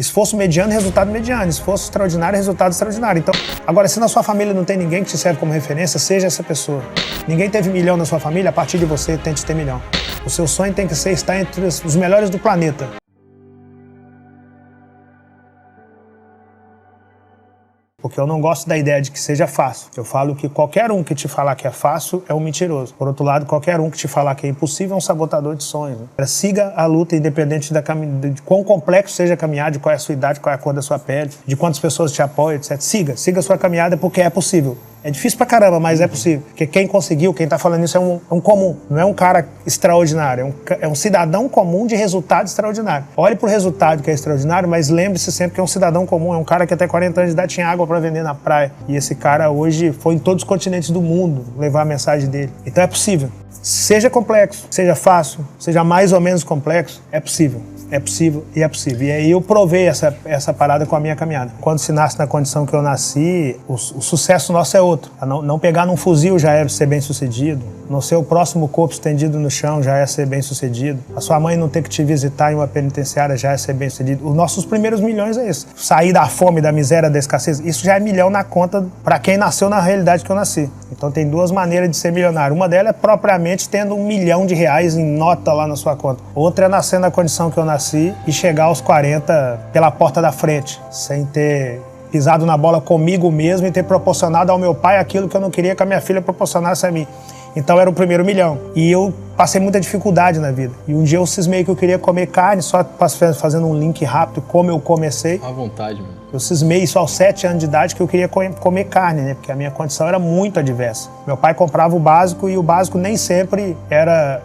Esforço mediano, resultado mediano. Esforço extraordinário, resultado extraordinário. Então, agora, se na sua família não tem ninguém que te serve como referência, seja essa pessoa. Ninguém teve milhão na sua família, a partir de você, tente ter milhão. O seu sonho tem que ser estar entre os melhores do planeta. Porque eu não gosto da ideia de que seja fácil. Eu falo que qualquer um que te falar que é fácil é um mentiroso. Por outro lado, qualquer um que te falar que é impossível é um sabotador de sonhos. Siga a luta independente de quão complexo seja a caminhada, de qual é a sua idade, qual é a cor da sua pele, de quantas pessoas te apoiam, etc. Siga a sua caminhada porque é possível. É difícil pra caramba, mas é possível. Porque quem conseguiu, quem tá falando isso é um comum. Não é um cara extraordinário. É um cidadão comum de resultado extraordinário. Olhe pro resultado que é extraordinário, mas lembre-se sempre que é um cidadão comum. É um cara que até 40 anos de idade tinha água pra vender na praia. E esse cara hoje foi em todos os continentes do mundo levar a mensagem dele. Então é possível. Seja complexo, seja fácil, seja mais ou menos complexo, é possível. É possível e é possível. E aí eu provei essa parada com a minha caminhada. Quando se nasce na condição que eu nasci, o sucesso nosso é outro. Não pegar num fuzil já é ser bem sucedido. Não ser o próximo corpo estendido no chão já é ser bem sucedido. A sua mãe não ter que te visitar em uma penitenciária já é ser bem sucedido. Os nossos primeiros milhões é isso. Sair da fome, da miséria, da escassez, isso já é milhão na conta para quem nasceu na realidade que eu nasci. Então tem duas maneiras de ser milionário. Uma delas é propriamente tendo R$1 milhão em nota lá na sua conta. Outra é nascer na condição que eu nasci e chegar aos 40 pela porta da frente, sem ter pisado na bola comigo mesmo e ter proporcionado ao meu pai aquilo que eu não queria que a minha filha proporcionasse a mim. Então era o primeiro milhão. E eu passei muita dificuldade na vida. E um dia eu cismei que eu queria comer carne, só fazendo um link rápido, como eu comecei. À vontade, mano. Eu cismei isso aos 7 anos de idade que eu queria comer carne, né? Porque a minha condição era muito adversa. Meu pai comprava o básico e o básico nem sempre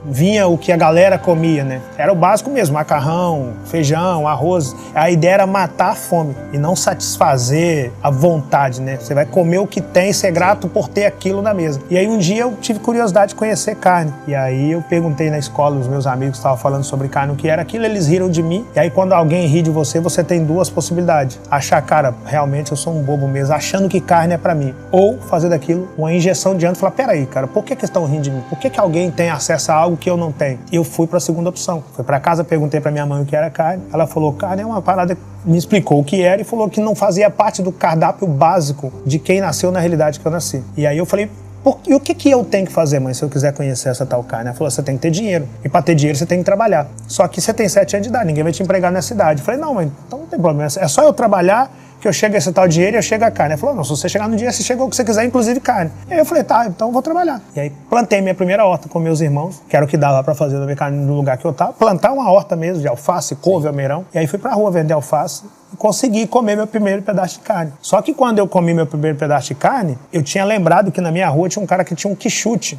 vinha o que a galera comia, né? Era o básico mesmo, macarrão, feijão, arroz. A ideia era matar a fome e não satisfazer a vontade, né? Você vai comer o que tem e ser grato por ter aquilo na mesa. E aí um dia eu tive curiosidade de conhecer carne. E aí eu perguntei na escola, os meus amigos estavam falando sobre carne, o que era aquilo, eles riram de mim. E aí quando alguém ri de você, você tem duas possibilidades. Achar, cara, realmente eu sou um bobo mesmo, achando que carne é pra mim. Ou fazer daquilo uma injeção de ânimo e falar, peraí, cara, por que estão rindo de mim? Por que alguém tem acesso a algo que eu não tenho? E eu fui pra segunda opção. Fui pra casa, perguntei pra minha mãe o que era carne. Ela falou, carne é uma parada, me explicou o que era e falou que não fazia parte do cardápio básico de quem nasceu na realidade que eu nasci. E aí eu falei, e o que eu tenho que fazer, mãe, se eu quiser conhecer essa tal carne? Ela falou, você tem que ter dinheiro. E pra ter dinheiro você tem que trabalhar. Só que você tem 7 anos de idade, ninguém vai te empregar nessa idade. Eu falei, não, mãe, então não tem problema. É só eu trabalhar que eu chego a esse tal dinheiro e eu chego a carne. Ela falou, não, se você chegar no dia, você chegou o que você quiser, inclusive carne. E aí eu falei, tá, então eu vou trabalhar. E aí plantei minha primeira horta com meus irmãos, que era o que dava pra fazer no lugar que eu tava. Plantar uma horta mesmo, de alface, couve, almeirão. E aí fui pra rua vender alface e consegui comer meu primeiro pedaço de carne. Só que quando eu comi meu primeiro pedaço de carne, eu tinha lembrado que na minha rua tinha um cara que tinha um quichute.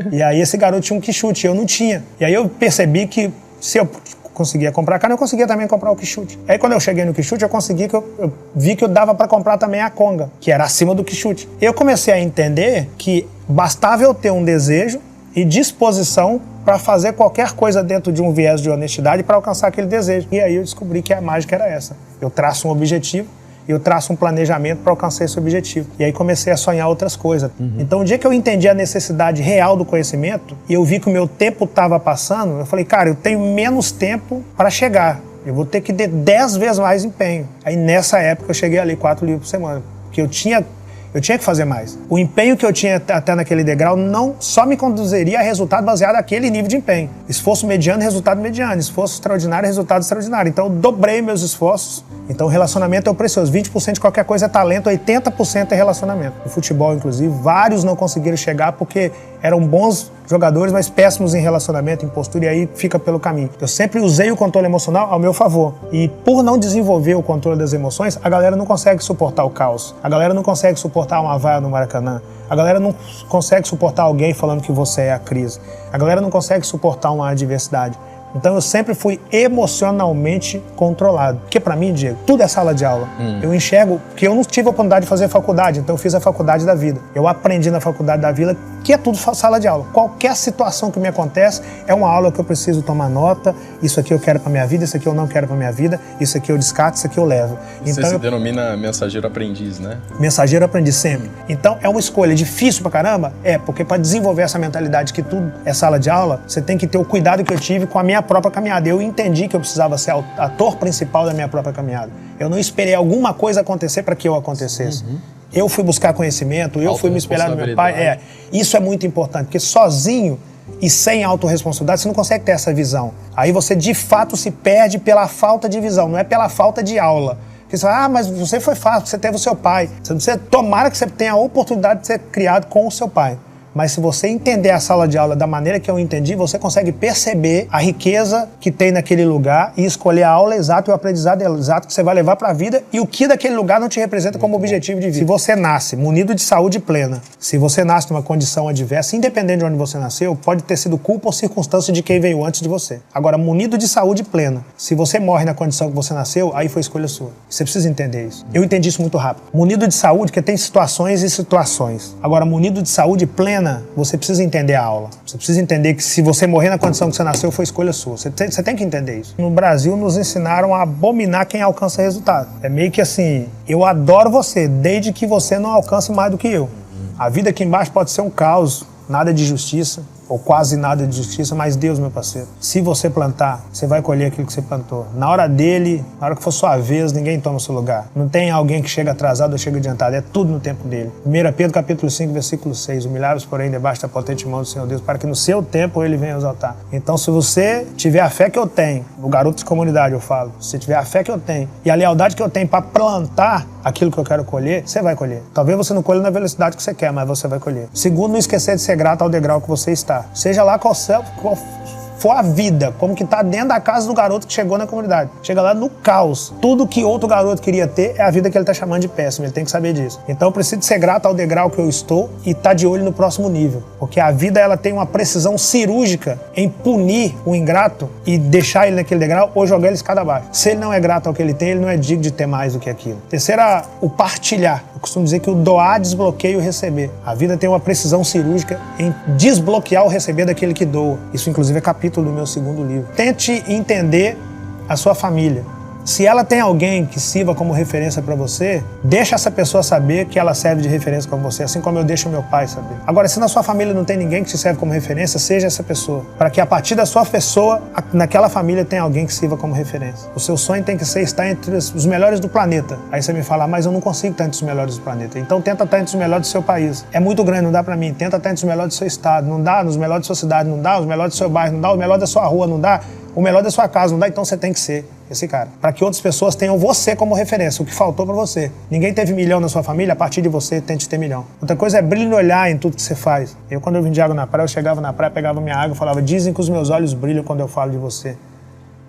E aí esse garoto tinha um quichute, eu não tinha. E aí eu percebi que se eu conseguia comprar carne, eu conseguia também comprar o quichute. Aí quando eu cheguei no quichute, eu vi que eu dava pra comprar também a conga, que era acima do quichute. E eu comecei a entender que bastava eu ter um desejo e disposição para fazer qualquer coisa dentro de um viés de honestidade para alcançar aquele desejo. E aí eu descobri que a mágica era essa. Eu traço um objetivo, eu traço um planejamento para alcançar esse objetivo. E aí comecei a sonhar outras coisas. Então, o dia que eu entendi a necessidade real do conhecimento e eu vi que o meu tempo estava passando, eu falei, cara, eu tenho menos tempo para chegar. Eu vou ter que ter 10 vezes mais empenho. Aí, nessa época, eu cheguei a ler 4 livros por semana. Porque eu tinha que fazer mais. O empenho que eu tinha até naquele degrau não só me conduziria a resultado baseado naquele nível de empenho. Esforço mediano, resultado mediano. Esforço extraordinário, resultado extraordinário. Então eu dobrei meus esforços. Então o relacionamento é o precioso. 20% de qualquer coisa é talento, 80% é relacionamento. No futebol, inclusive, vários não conseguiram chegar porque eram bons jogadores, mas péssimos em relacionamento, em postura, e aí fica pelo caminho. Eu sempre usei o controle emocional ao meu favor. E por não desenvolver o controle das emoções, a galera não consegue suportar o caos. A galera não consegue suportar uma vaia no Maracanã. A galera não consegue suportar alguém falando que você é a crise. A galera não consegue suportar uma adversidade. Então eu sempre fui emocionalmente controlado. Porque pra mim, Diego, tudo é sala de aula. Eu enxergo que eu não tive a oportunidade de fazer faculdade, então eu fiz a faculdade da vida. Eu aprendi na faculdade da vida que é tudo sala de aula. Qualquer situação que me acontece é uma aula que eu preciso tomar nota, isso aqui eu quero para minha vida, isso aqui eu não quero para minha vida, isso aqui eu descarto, isso aqui eu levo. Você se denomina mensageiro aprendiz, né? Mensageiro aprendiz sempre. Então é uma escolha difícil pra caramba? Porque para desenvolver essa mentalidade que tudo é sala de aula, você tem que ter o cuidado que eu tive com a minha própria caminhada. Eu entendi que eu precisava ser o ator principal da minha própria caminhada. Eu não esperei alguma coisa acontecer para que eu acontecesse. Eu fui buscar conhecimento, eu fui me espelhar no meu pai. Isso é muito importante, porque sozinho e sem autorresponsabilidade você não consegue ter essa visão. Aí você de fato se perde pela falta de visão, não é pela falta de aula. Porque você fala, mas você foi fácil, você teve o seu pai. Tomara que você tenha a oportunidade de ser criado com o seu pai. Mas se você entender a sala de aula da maneira que eu entendi, você consegue perceber a riqueza que tem naquele lugar e escolher a aula exata e o aprendizado exato que você vai levar para a vida e o que daquele lugar não te representa como objetivo de vida. Se você nasce munido de saúde plena, se você nasce numa condição adversa, independente de onde você nasceu, pode ter sido culpa ou circunstância de quem veio antes de você. Agora, munido de saúde plena, se você morre na condição que você nasceu, aí foi escolha sua. Você precisa entender isso. Eu entendi isso muito rápido. Munido de saúde, porque tem situações e situações. Agora, munido de saúde plena, você precisa entender a aula. Você precisa entender que se você morrer na condição que você nasceu, foi escolha sua. Você tem que entender isso. No Brasil, nos ensinaram a abominar quem alcança resultado. É meio que assim, eu adoro você, desde que você não alcance mais do que eu. A vida aqui embaixo pode ser um caos, nada de justiça, ou quase nada de justiça, mas Deus, meu parceiro, se você plantar, você vai colher aquilo que você plantou. Na hora dele, na hora que for sua vez, ninguém toma o seu lugar. Não tem alguém que chega atrasado ou chega adiantado, é tudo no tempo dele. 1 Pedro capítulo 5, versículo 6, humilhar-vos, porém, debaixo da potente mão do Senhor Deus, para que no seu tempo ele venha exaltar. Então, se você tiver a fé que eu tenho, o garoto de comunidade eu falo, se tiver a fé que eu tenho e a lealdade que eu tenho para plantar aquilo que eu quero colher, você vai colher. Talvez você não colha na velocidade que você quer, mas você vai colher. Segundo, não esquecer de ser grato ao degrau que você está. Seja lá qual for a vida, como que tá dentro da casa do garoto que chegou na comunidade. Chega lá no caos. Tudo que outro garoto queria ter é a vida que ele tá chamando de péssima. Ele tem que saber disso. Então eu preciso ser grato ao degrau que eu estou e tá de olho no próximo nível. Porque a vida, ela tem uma precisão cirúrgica em punir o ingrato e deixar ele naquele degrau ou jogar ele escada abaixo. Se ele não é grato ao que ele tem, ele não é digno de ter mais do que aquilo. Terceira, o partilhar. Eu costumo dizer que o doar desbloqueia o receber. A vida tem uma precisão cirúrgica em desbloquear o receber daquele que doa. Isso, inclusive, é capítulo do meu segundo livro. Tente entender a sua família. Se ela tem alguém que sirva como referência para você, deixa essa pessoa saber que ela serve de referência para você, assim como eu deixo meu pai saber. Agora, se na sua família não tem ninguém que te serve como referência, seja essa pessoa. Para que a partir da sua pessoa, naquela família tenha alguém que sirva como referência. O seu sonho tem que ser estar entre os melhores do planeta. Aí você me fala, mas eu não consigo estar entre os melhores do planeta. Então tenta estar entre os melhores do seu país. É muito grande, não dá para mim. Tenta estar entre os melhores do seu estado. Não dá nos melhores da sua cidade, não dá os melhores do seu bairro, não dá o melhor da sua rua, não dá o melhor da sua casa, não dá, então você tem que ser esse cara. Para que outras pessoas tenham você como referência, o que faltou para você. Ninguém teve milhão na sua família, a partir de você, tente ter milhão. Outra coisa é brilho no olhar em tudo que você faz. Quando eu vim de água na praia, eu chegava na praia, pegava minha água e falava, dizem que os meus olhos brilham quando eu falo de você.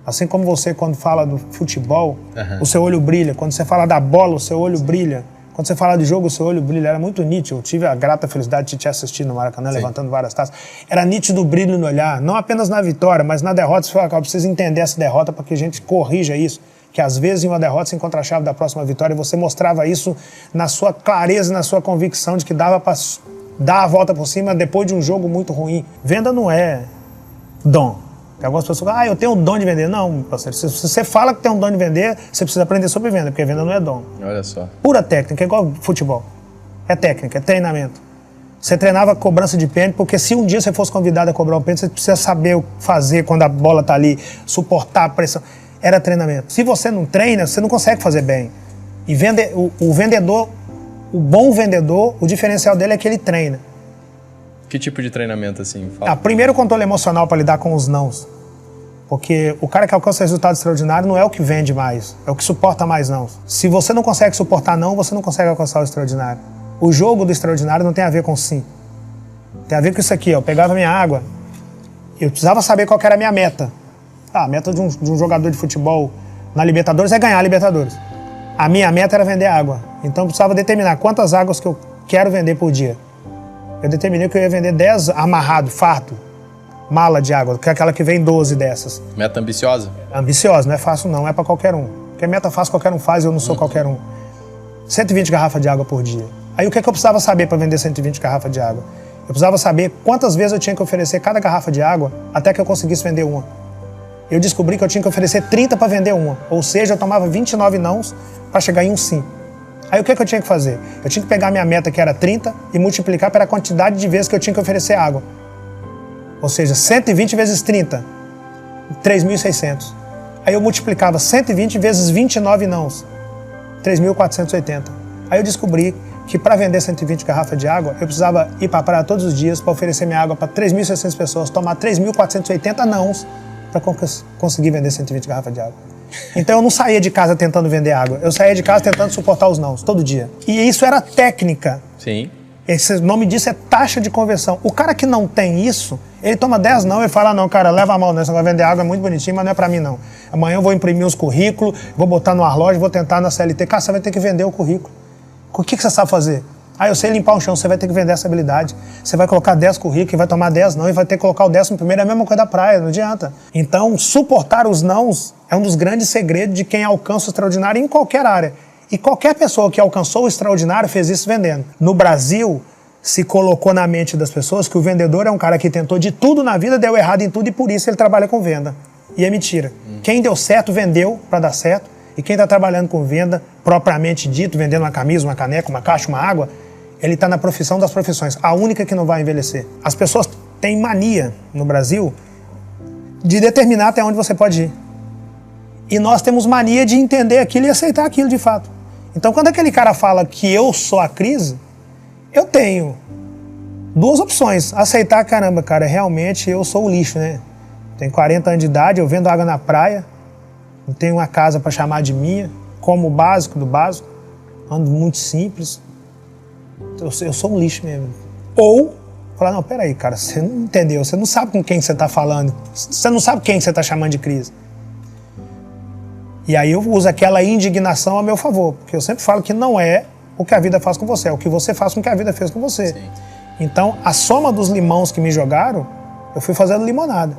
Assim como você, quando fala do futebol, o seu olho brilha. Quando você fala da bola, o seu olho brilha. Quando você fala de jogo, o seu olho brilha. Era muito nítido. Eu tive a grata felicidade de te assistir no Maracanã, levantando várias taças. Era nítido o brilho no olhar, não apenas na vitória, mas na derrota. Você fala, eu preciso entender essa derrota para que a gente corrija isso. Que às vezes em uma derrota se encontra a chave da próxima vitória e você mostrava isso na sua clareza, na sua convicção de que dava para dar a volta por cima depois de um jogo muito ruim. Venda não é dom. Tem algumas pessoas que falam, eu tenho um dom de vender. Não, parceiro, se você fala que tem um dom de vender, você precisa aprender sobre venda, porque venda não é dom. Olha só. Pura técnica, é igual futebol. É técnica, é treinamento. Você treinava cobrança de pênalti, porque se um dia você fosse convidado a cobrar um pênalti, você precisa saber o que fazer quando a bola tá ali, suportar a pressão. Era treinamento. Se você não treina, você não consegue fazer bem. E o vendedor, o bom vendedor, o diferencial dele é que ele treina. Que tipo de treinamento, assim? Fala. Primeiro o controle emocional para lidar com os nãos. Porque o cara que alcança resultado extraordinário não é o que vende mais, é o que suporta mais não. Se você não consegue suportar não, você não consegue alcançar o extraordinário. O jogo do extraordinário não tem a ver com sim. Tem a ver com isso aqui, ó. Eu pegava minha água, eu precisava saber qual que era a minha meta. A meta de um jogador de futebol na Libertadores é ganhar a Libertadores. A minha meta era vender água. Então eu precisava determinar quantas águas que eu quero vender por dia. Eu determinei que eu ia vender 10 amarrado, farto, mala de água, que é aquela que vem 12 dessas. Meta ambiciosa? Ambiciosa, não é fácil não, é para qualquer um. Porque meta fácil qualquer um faz, eu não sou qualquer um. 120 garrafas de água por dia. Aí o que eu precisava saber para vender 120 garrafas de água? Eu precisava saber quantas vezes eu tinha que oferecer cada garrafa de água até que eu conseguisse vender uma. Eu descobri que eu tinha que oferecer 30 para vender uma. Ou seja, eu tomava 29 nãos para chegar em um sim. Aí o que eu tinha que fazer? Eu tinha que pegar minha meta, que era 30, e multiplicar pela quantidade de vezes que eu tinha que oferecer água. Ou seja, 120 vezes 30, 3.600. Aí eu multiplicava 120 vezes 29 nãos, 3.480. Aí eu descobri que para vender 120 garrafas de água, eu precisava ir para a praia todos os dias para oferecer minha água para 3.600 pessoas, tomar 3.480 nãos para conseguir vender 120 garrafas de água. Então eu não saía de casa tentando vender água, eu saía de casa tentando suportar os nãos, todo dia. E isso era técnica. Sim. O nome disso é taxa de conversão. O cara que não tem isso, ele toma 10 não e fala, não, cara, leva a mão, né? Você vai vender água, é muito bonitinho, mas não é pra mim, não. Amanhã eu vou imprimir uns currículos, vou botar no arloja, vou tentar na CLT. Cara, você vai ter que vender o currículo. O que você sabe fazer? Ah, eu sei limpar um chão, você vai ter que vender essa habilidade. Você vai colocar 10 currículos e vai tomar 10 não e vai ter que colocar o 11º, é a mesma coisa da praia, não adianta. Então, suportar os nãos é um dos grandes segredos de quem alcança o extraordinário em qualquer área. E qualquer pessoa que alcançou o extraordinário fez isso vendendo. No Brasil, se colocou na mente das pessoas que o vendedor é um cara que tentou de tudo na vida, deu errado em tudo e por isso ele trabalha com venda. E é mentira. Quem deu certo, vendeu para dar certo. E quem está trabalhando com venda, propriamente dito, vendendo uma camisa, uma caneca, uma caixa, uma água, ele está na profissão das profissões, a única que não vai envelhecer. As pessoas têm mania no Brasil de determinar até onde você pode ir. E nós temos mania de entender aquilo e aceitar aquilo de fato. Então, quando aquele cara fala que eu sou a crise, eu tenho duas opções. Aceitar, caramba, cara, realmente eu sou o lixo, né? Tenho 40 anos de idade, eu vendo água na praia, não tenho uma casa para chamar de minha, como o básico do básico, ando muito simples. Eu sou um lixo mesmo. Ou falar, não, peraí, cara, você não entendeu, você não sabe com quem você está falando, você não sabe quem você está chamando de crise. E aí eu uso aquela indignação a meu favor, porque eu sempre falo que não é o que a vida faz com você, é o que você faz com o que a vida fez com você. Sim. Então, a soma dos limões que me jogaram, eu fui fazendo limonada.